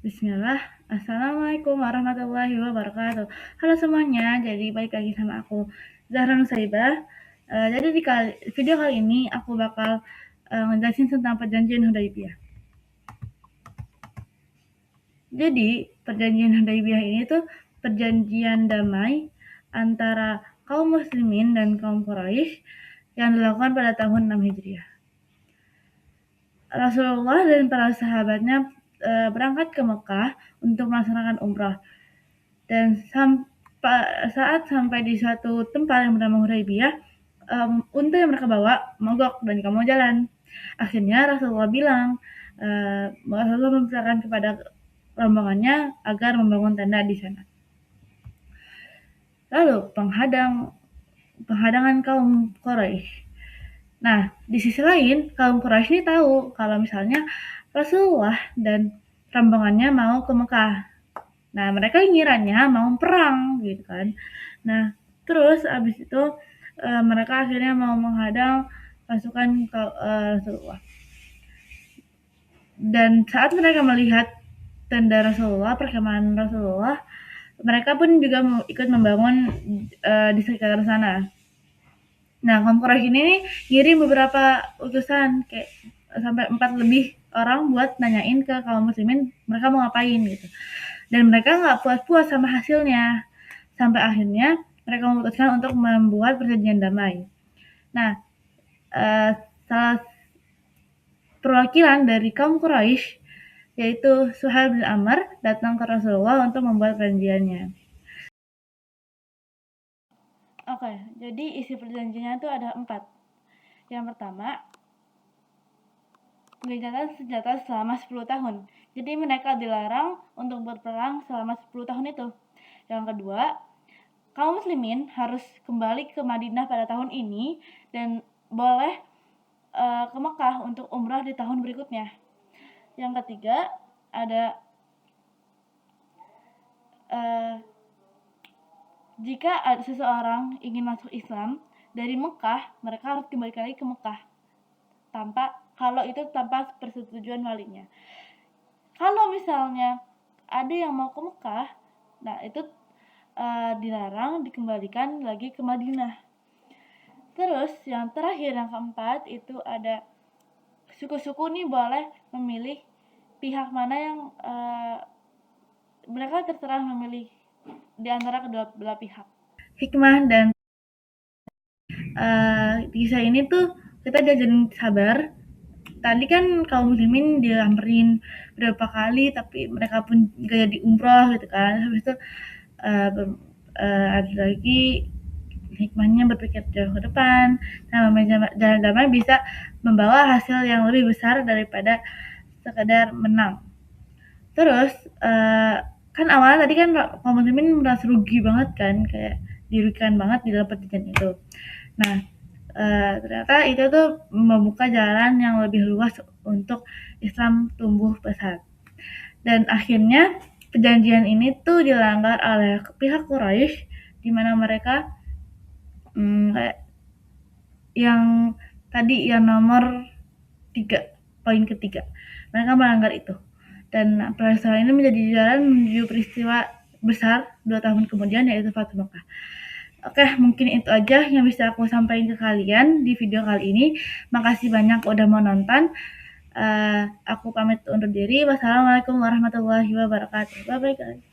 Bismillah, Assalamualaikum warahmatullahi wabarakatuh. Halo semuanya, jadi balik lagi sama aku, Zahra Nusaibah. Jadi di video kali ini aku bakal ngejelasin tentang perjanjian Hudaybiyah. Jadi perjanjian Hudaybiyah ini tuh perjanjian damai antara kaum muslimin dan kaum Quraisy yang dilakukan pada tahun 6 Hijriah. Rasulullah dan para sahabatnya berangkat ke Mekah untuk melaksanakan umrah. Dan saat sampai di suatu tempat yang bernama Hudaybiyah, unta yang mereka bawa mogok dan gak mau jalan. Akhirnya Rasulullah bilang, Rasulullah memerintahkan kepada rombongannya agar membangun tenda di sana. Lalu penghadangan kaum Quraisy. Nah, di sisi lain kaum Quraisy ini tahu kalau misalnya Rasulullah dan rombongannya mau ke Mekah. Nah, mereka ngiranya mau perang gitu kan. Nah, terus abis itu mereka akhirnya mau menghadang pasukan Rasulullah. Dan saat mereka melihat tenda Rasulullah, perkemahan Rasulullah, mereka pun juga ikut membangun di sekitar sana. Nah, kaum Quraisy ini ngirim beberapa utusan kayak sampai 4 lebih orang buat nanyain ke kaum muslimin mereka mau ngapain gitu. Dan mereka nggak puas-puas sama hasilnya. Sampai akhirnya mereka memutuskan untuk membuat perjanjian damai. Nah, salah perwakilan dari kaum Quraisy yaitu Suhail bin Amr datang ke Rasulullah untuk membuat perjanjiannya. Oke, jadi isi perjanjiannya itu ada 4. Yang pertama, gencatan senjata selama 10 tahun. Jadi mereka dilarang untuk berperang selama 10 tahun itu. Yang kedua, kaum muslimin harus kembali ke Madinah pada tahun ini dan boleh ke Mekah untuk umrah di tahun berikutnya. Yang ketiga, ada jika ada seseorang ingin masuk Islam dari Mekah, mereka harus kembali lagi ke Mekah kalau itu tanpa persetujuan walinya. Kalau misalnya ada yang mau ke Mekah, nah itu dilarang dikembalikan lagi ke Madinah. Terus yang terakhir, yang keempat, itu ada suku-suku nih boleh memilih pihak mana yang mereka terserah memilih di antara kedua belah pihak. Hikmah dan kisah ini tuh kita diajarin sabar. Tadi kan kaum muslimin disamperin berapa kali tapi mereka pun gak jadi umroh gitu kan. Habis itu ada lagi hikmahnya berpikir jauh ke depan. Nah, jalan damai bisa membawa hasil yang lebih besar daripada sekedar menang. Terus kan awalnya tadi kan kaum muslimin merasa rugi banget kan, kayak dirugikan banget di dalam perjanjian itu. Nah, ternyata itu tuh membuka jalan yang lebih luas untuk Islam tumbuh pesat. Dan akhirnya perjanjian ini tuh dilanggar oleh pihak Quraisy di mana mereka kayak yang tadi yang nomor 3, poin ketiga. Mereka melanggar itu. Dan peristiwa ini menjadi jalan menuju peristiwa besar 2 tahun kemudian yaitu Fathu Makkah. Oke, mungkin itu aja yang bisa aku sampaikan ke kalian di video kali ini. Makasih banyak udah mau nonton. Aku pamit undur diri. Wassalamualaikum warahmatullahi wabarakatuh. Bye bye guys.